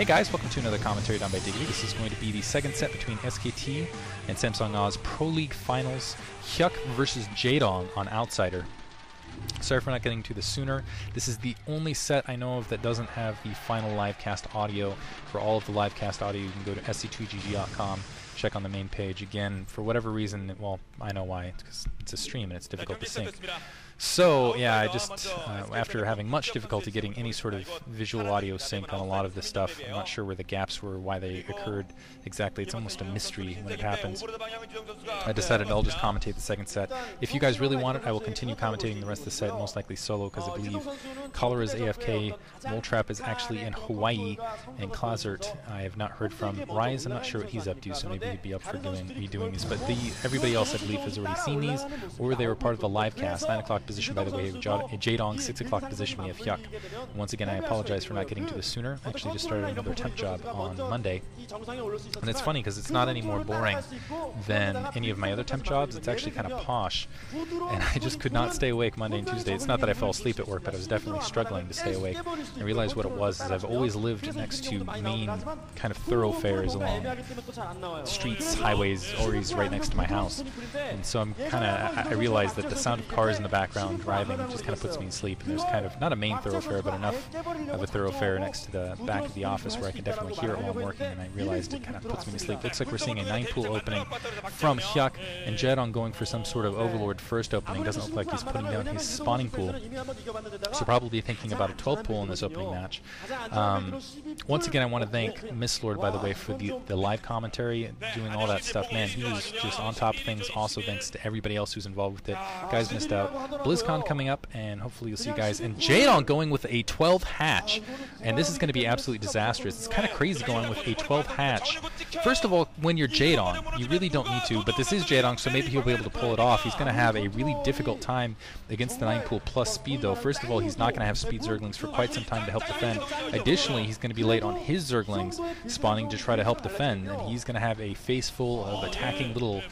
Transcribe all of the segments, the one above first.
Hey guys, welcome to another commentary done by Diggity. This is going to be the second set between SKT and Samsung Oz Pro League Finals. Hyuk versus Jaedong on Outsider. Sorry for not getting to this sooner. This is the only set I know of that doesn't have the final livecast audio. For all of the livecast audio, you can go to sc2gg.com, check on the main page. Again, for whatever reason, well, I know why, because it's a stream and it's difficult to sync. So, yeah, I just, after having much difficulty getting any sort of visual audio sync on a lot of this stuff, I'm not sure where the gaps were, why they occurred exactly. It's almost a mystery when it happens. I decided I'll just commentate the second set. If you guys really want it, I will continue commentating the rest of the set, most likely solo, because I believe Cholera is AFK, Moletrap is actually in Hawaii, and Klazert I have not heard from. Rise, I'm not sure what he's up to, so maybe he'd be up for redoing these. But everybody else, I believe, has already seen these, or they were part of the live cast. 9 o'clock position, by the way, Jaedong, 6 o'clock position, we have Hyuk. And once again, I apologize for not getting to this sooner. I actually just started another temp job on Monday. And it's funny because it's not any more boring than any of my other temp jobs. It's actually kind of posh. And I just could not stay awake Monday and Tuesday. It's not that I fell asleep at work, but I was definitely struggling to stay awake. I realized what it was is I've always lived next to main kind of thoroughfares along streets, highways, always right next to my house. And so I realized that the sound of cars in the background driving just kind of puts me to sleep. And there's kind of, not a main thoroughfare, but enough of a thoroughfare next to the back of the office where I can definitely hear it while I'm working, and I realized it kind of puts me to sleep. Looks like we're seeing a 9-pool opening from Hyuk, and Jaedong going for some sort of Overlord first opening. Doesn't look like he's putting down his spawning pool, so probably thinking about a 12 pool in this opening match. Once again, I want to thank Miss Lord, by the way, for the live commentary, doing all that stuff. Man, he was just on top of things. Also, thanks to everybody else who's involved with it. Guys missed out. BlizzCon coming up, and hopefully you'll see you guys. And Jaedong going with a 12 hatch, and this is going to be absolutely disastrous. It's kind of crazy going with a 12 hatch. First of all, when you're Jaedong, you really don't need to, but this is Jaedong, so maybe he'll be able to pull it off. He's going to have a really difficult time against the 9-pool plus speed, though. First of all, he's not going to have speed zerglings for quite some time to help defend. Additionally, he's going to be late on his zerglings spawning to try to help defend, and he's going to have a face full of attacking little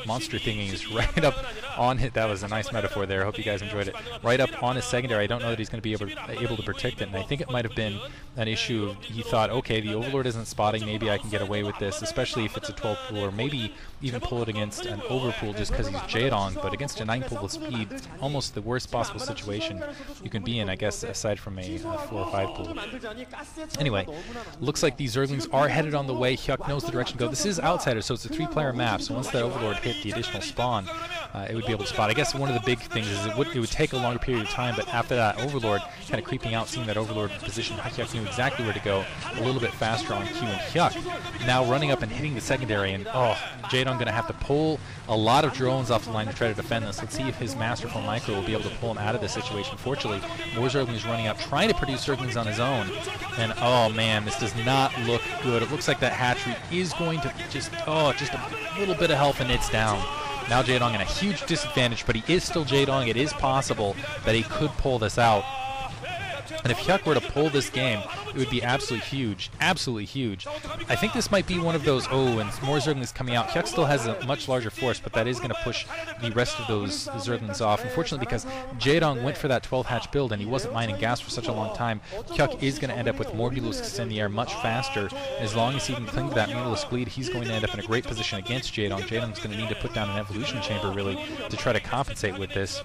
monster thingies right up on his. That was a nice metaphor there. I hope you guys enjoyed it. Right up on his secondary. I don't know that he's going to be able to protect it, and I think it might have been an issue of, he thought, okay, the Overlord isn't spotting, maybe I can get away with this, especially if it's a 12 pool, or maybe even pull it against an overpool just because he's Jaedong. But against a 9 pool with speed, almost the worst possible situation you can be in, I guess, aside from a 4 or 5 pool. Anyway, looks like these zerglings are headed on the way. Hyuk knows the direction to go. This is Outsider, so it's a 3-player map, so once that Overlord hit the additional spawn, it would be able to spot. I guess one of the big things is it would take a longer period of time, but after that Overlord kind of creeping out, seeing that Overlord position, Hyuk knew exactly where to go a little bit faster on Q, and Hyuk now running up and hitting the secondary, and Jaedong going to have to pull a lot of drones off the line to try to defend this. Let's see if his Masterful Micro will be able to pull him out of this situation. Fortunately, more Zerglings running up, trying to produce Zerglings on his own, and oh man, this does not look good. It looks like that hatchery is going to just a little bit of health, and it's down. Now Jaedong in a huge disadvantage, but he is still Jaedong. It is possible that he could pull this out. And if Hyuk were to pull this game, it would be absolutely huge. Absolutely huge. I think this might be one of those, and more Zerglings coming out. Hyuk still has a much larger force, but that is going to push the rest of those Zerglings off. Unfortunately, because Jaedong went for that 12-hatch build and he wasn't mining gas for such a long time, Hyuk is going to end up with more Mutalisks in the air much faster. As long as he can cling to that Mutalisk bleed, he's going to end up in a great position against Jaedong. Jaedong's going to need to put down an Evolution Chamber, really, to try to compensate with this.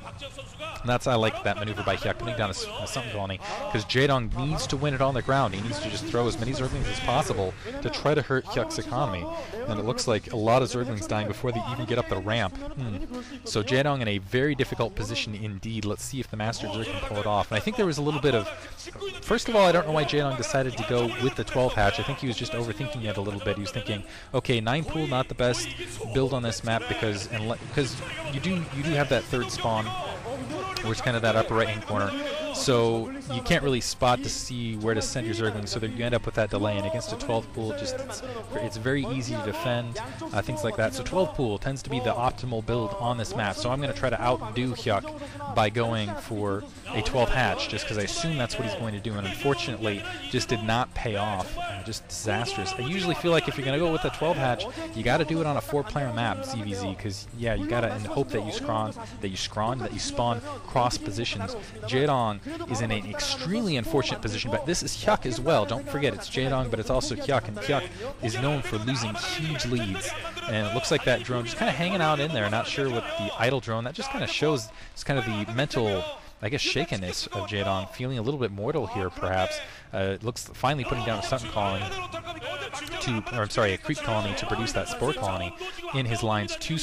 And I like that maneuver by Hyuk, putting down a something colony, because Jaedong needs to win it on the ground. He needs to just throw as many Zerglings as possible to try to hurt Hyuk's economy. And it looks like a lot of Zerglings dying before they even get up the ramp. So Jaedong in a very difficult position indeed. Let's see if the Master Zerg can pull it off. And I think there was a little bit of... First of all, I don't know why Jaedong decided to go with the 12 hatch. I think he was just overthinking it a little bit. He was thinking, okay, 9 pool, not the best build on this map, because you do have that third spawn, where it's kind of that upper right-hand corner. So you can't really spot to see where to send your Zerglings, so that you end up with that delay. And against a 12 pool, it's very easy to defend, things like that. So 12 pool tends to be the optimal build on this map. So I'm going to try to outdo Hyuk by going for a 12 hatch, just because I assume that's what he's going to do. And unfortunately, just did not pay off. just disastrous. I usually feel like if you're going to go with a 12 hatch, you got to do it on a 4-player map, ZVZ, because yeah, you got to hope that you spawn cross positions. Jaedong is in an extremely unfortunate position, but this is Hyuk as well. Don't forget, it's Jaedong, but it's also Hyuk, and Hyuk is known for losing huge leads. And it looks like that drone just kind of hanging out in there, not sure what the idle drone, that just kind of shows it's kind of the mental, I guess, shakenness of Jaedong, feeling a little bit mortal here, perhaps. It looks finally putting down a Sun colony a creep colony to produce that spore colony in his lines. Two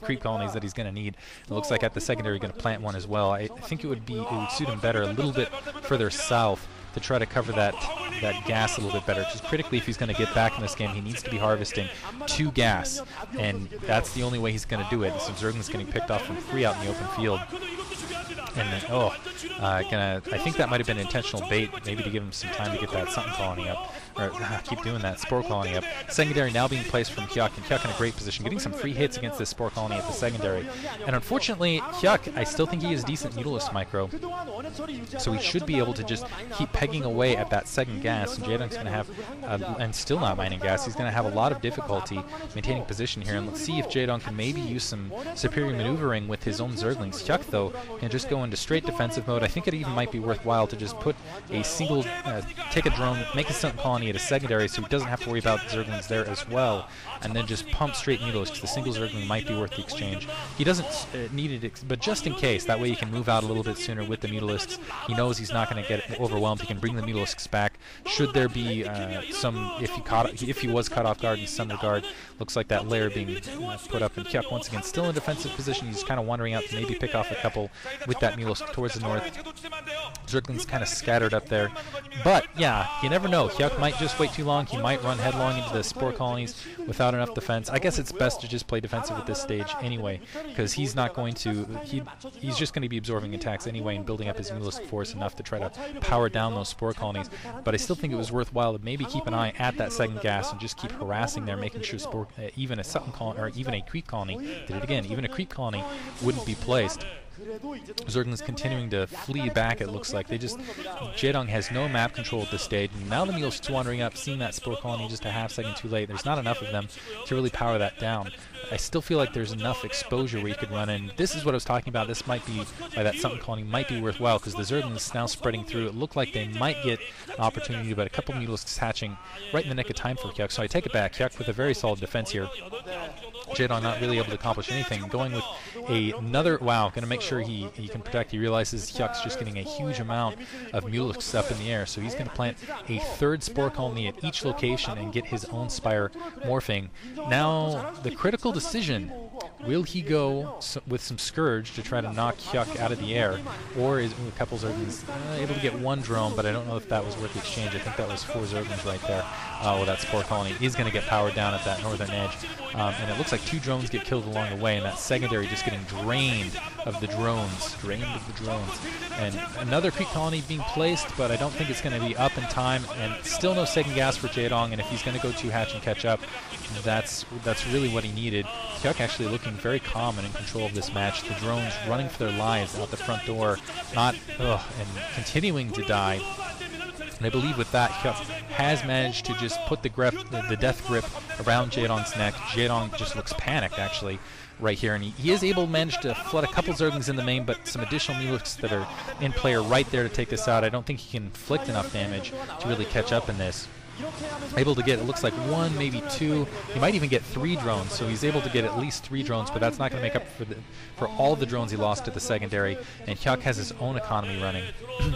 creep colonies that he's going to need. It looks like at the secondary going to plant one as well. I think it would suit him better a little bit further south to try to cover that gas a little bit better, because critically, if he's going to get back in this game, he needs to be harvesting 2 gas, and that's the only way he's going to do it. So Zergling's getting picked off from 3 out in the open field. And then, I think that might have been intentional bait, maybe to give him some time to get that something colony up, or keep doing that spore colony up. Secondary now being placed from Hyuk, and Hyuk in a great position, getting some free hits against this spore colony at the secondary. And unfortunately, Hyuk, I still think he is decent Mutalisk micro, so he should be able to just keep pegging away at that second gas, and Jaedong's going to have, and still not mining gas, he's going to have a lot of difficulty maintaining position here. And let's see if Jaedong can maybe use some superior maneuvering with his own Zerglings. Hyuk, though, can just go into straight defensive mode. I think it even might be worthwhile to just put a single, take a drone, make a stunt colony at a secondary so he doesn't have to worry about Zerglings there as well, and then just pump straight Mutalisks, because the single Zergling might be worth the exchange. He doesn't need it, but just in case, that way he can move out a little bit sooner with the Mutalisks. He knows he's not going to get overwhelmed. He can bring the Mutalisks back. Should there be if he was caught off guard in some regard, looks like that layer being put up, and Hyuk once again still in defensive position. He's kind of wandering out to maybe pick off a couple with that Mutalisk towards the north. Zergling's kind of scattered up there, but yeah, you never know. Hyuk might just wait too long. He might run headlong into the spore colonies without enough defense. I guess it's best to just play defensive at this stage anyway, because he's not going to, he's just going to be absorbing attacks anyway and building up his Mutalisk force enough to try to power down those spore colonies. But I still think it was worthwhile to maybe keep an eye at that second gas and just keep harassing there, making sure even a Sutton colony, or even a creep colony, did it again, even a creep colony wouldn't be placed. Zergling's continuing to flee back, it looks like. Jaedong has no map control at this stage. And now the Mutalisk's wandering up, seeing that spore colony just a half second too late. There's not enough of them to really power that down. I still feel like there's enough exposure where you could run in. This is what I was talking about. This might be, by that something colony, might be worthwhile, because the Zergling's now spreading through. It looked like they might get an opportunity, but a couple Mutalisks hatching right in the nick of time for Hyuk. So I take it back. Hyuk with a very solid defense here. Jaedong not really able to accomplish anything. Going with another, wow, going to make sure he can protect. He realizes Hyuk's just getting a huge amount of Mutalisks up in the air, so he's going to plant a 3rd spore colony at each location and get his own spire morphing. Now, the critical decision, will he go with some Scourge to try to knock Hyuk out of the air, or is a couple Zerglings able to get 1 drone, but I don't know if that was worth the exchange. I think that was 4 Zerglings right there. Well, that spore colony is going to get powered down at that northern edge, and it looks like 2 drones get killed along the way, and that secondary just getting drained of the drones. And another creep colony being placed, but I don't think it's going to be up in time, and still no second gas for Jaedong, and if he's going to go 2 hatch and catch up, that's really what he needed. Hyuk actually looking very calm and in control of this match. The drones running for their lives out the front door, and continuing to die. And I believe with that, Hyuk has managed to just put the death grip around Jaedong's neck. Jaedong just looks panicked, actually, right here. And he is able to manage to flood a couple Zerglings in the main, but some additional Mutalisks that are in play are right there to take this out. I don't think he can inflict enough damage to really catch up in this. Able to get, it looks like 1, maybe 2. He might even get 3 drones, so he's able to get at least 3 drones, but that's not going to make up for all the drones he lost to the secondary. And Hyuk has his own economy running.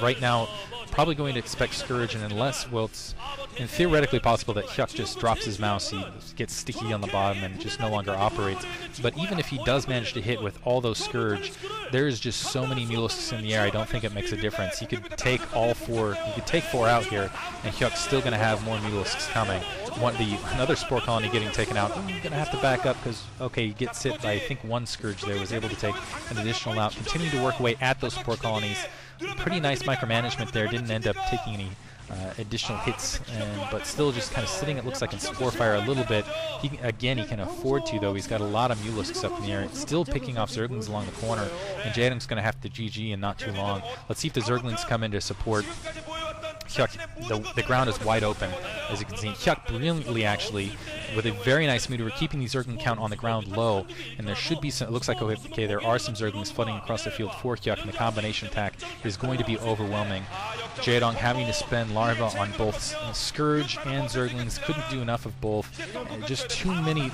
Right now, probably going to expect Scourge, and unless, well, it's theoretically possible that Hyuk just drops his mouse, he gets sticky on the bottom and just no longer operates. But even if he does manage to hit with all those Scourge, there's just so many Mutalisks in the air, I don't think it makes a difference. He could take all 4, he could take 4 out here, and Hyuk's still going to have more Mutalisks coming. Another spore colony getting taken out. I'm going to have to back up because, okay, he gets hit by, I think, 1 Scourge there, was able to take an additional out. Continuing to work away at those spore colonies. Pretty nice micromanagement there, didn't end up taking any additional hits, but still just kind of sitting, it looks like, in spore fire a little bit. He can afford to, though. He's got a lot of Mutalisks up in the air. Still picking off Zerglings along the corner, and Jaedong's going to have to GG in not too long. Let's see if the Zerglings come in to support Hyuk, the ground is wide open, as you can see. Hyuk brilliantly, actually, with a very nice maneuver, keeping the Zergling count on the ground low. And there should be some, it looks like, okay, there are some Zerglings flooding across the field for Hyuk, and the combination attack is going to be overwhelming. Jaedong having to spend Larva on both Scourge and Zerglings, couldn't do enough of both. Just too many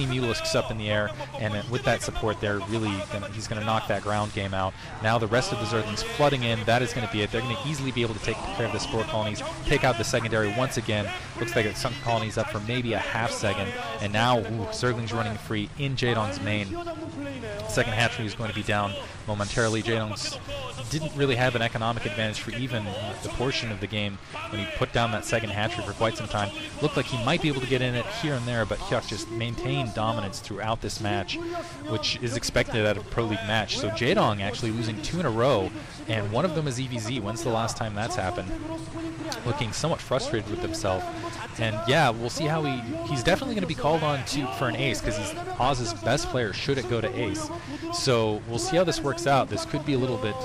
Mutalisks up in the air, and with that support there, really, he's going to knock that ground game out. Now the rest of the Zerglings flooding in, that is going to be it. They're going to easily be able to take care of the Spore Colonies, take out the secondary once again. Looks like it's sunk colonies up for maybe a half second, and now Zerglings running free in Jaedong's main. Second hatchery is going to be down momentarily. Jaedong didn't really have an economic advantage for even the portion of the game when he put down that second hatchery for quite some time. Looked like he might be able to get in it here and there, but Hyuk just maintained dominance throughout this match, which is expected at a Pro League match. So Jaedong actually losing 2 in a row, and one of them is EVZ. When's the last time that's happened? Looking somewhat frustrated with himself. And yeah, we'll see how he's definitely going to be called on for an ace, because he's Oz's best player should it go to ace. So we'll see how this works out. This could be a little bit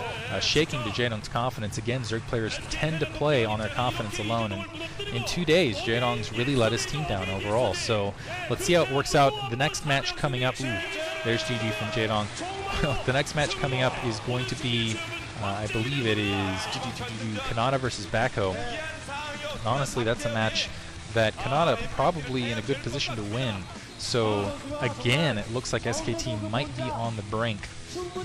shaking to Jaedong's confidence. Again, Zerg players tend to play on their confidence alone, and in 2 days, Jaedong's really let his team down overall. So let's see how it works out. The next match coming up, there's GG from Jaedong. The next match coming up is going to be, I believe it is Kanata versus Bako. Honestly, that's a match that Kanata probably in a good position to win. So again, it looks like SKT might be on the brink.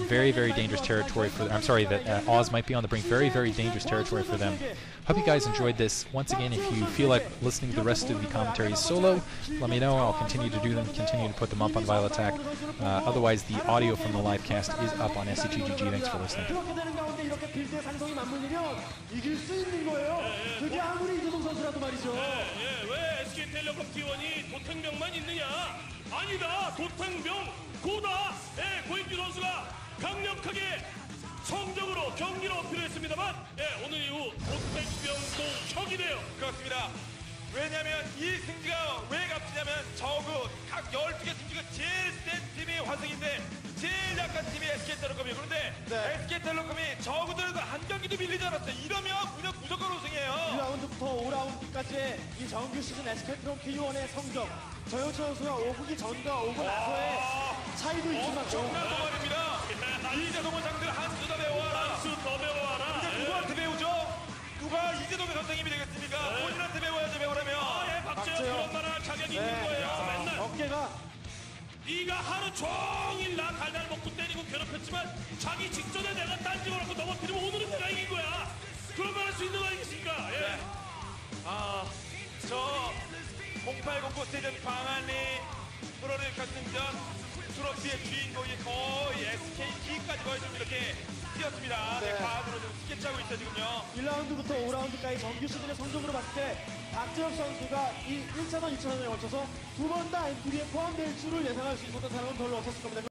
Very, very dangerous territory for them. I'm sorry, that Oz might be on the brink. Very, very dangerous territory for them. Hope you guys enjoyed this. Once again, if you feel like listening to the rest of the commentaries solo, let me know. I'll continue to do them, continue to put them up on Vile Attack. Otherwise, the audio from the live cast is up on SC2GG. Thanks for listening. 아니다. 도탕병 고다. 고인규 선수가 강력하게 성적으로 경기로 필요했습니다만 오늘 이후 도탕병도 혁이네요. 그렇습니다. 왜냐면 이 승리가 왜 값지냐면 저그 각 12개 팀 중에 제일 센 팀이 화승인데 제일 약한 팀이 SK텔레콤이에요. 그런데 SK텔레콤이 저그들과 한 경기도 밀리지 않았어요. 이러면 무조건 우승이에요. 1라운드부터 5라운드까지의 이 정규 시즌 SK텔레콤 K1의 성적, 정효철 선수가 오기 전과 오고 나서의 차이도 있지만 엄청난 동안입니다. 이재동을 상대로 한 수 더 배워와라. 한 수 더 배워와라. 근데 누구한테 배우죠? 누가 이재동의 선생님이 되겠습니까? 본인한테 배워야지 배우라면. 박재현 그런 말할 자격이 있는 거예요. 맨날. 어깨가 네가 하루 종일 나 달달 먹고 때리고 괴롭혔지만 자기 직전에 내가 딴 집어놓고 넘어뜨리면 오늘은 내가 이긴 거야. 그런 말 할 수 있는 거 아니겠습니까? 예. 저 0809 스테디언 광안리 프로리그 결승전 트로피의 주인공이 거의 SKT까지 거의 좀 이렇게 뛰었습니다. 가드로 좀 스케치하고 있죠 지금요. 1라운드부터 5라운드까지 정규 시즌의 성적으로 봤을 때 박재혁 선수가 이 1차전, 2차전에 걸쳐서 두 번 다 엔트리에 포함될 줄을 예상할 수 있었던 사람은 별로 없었을 겁니다.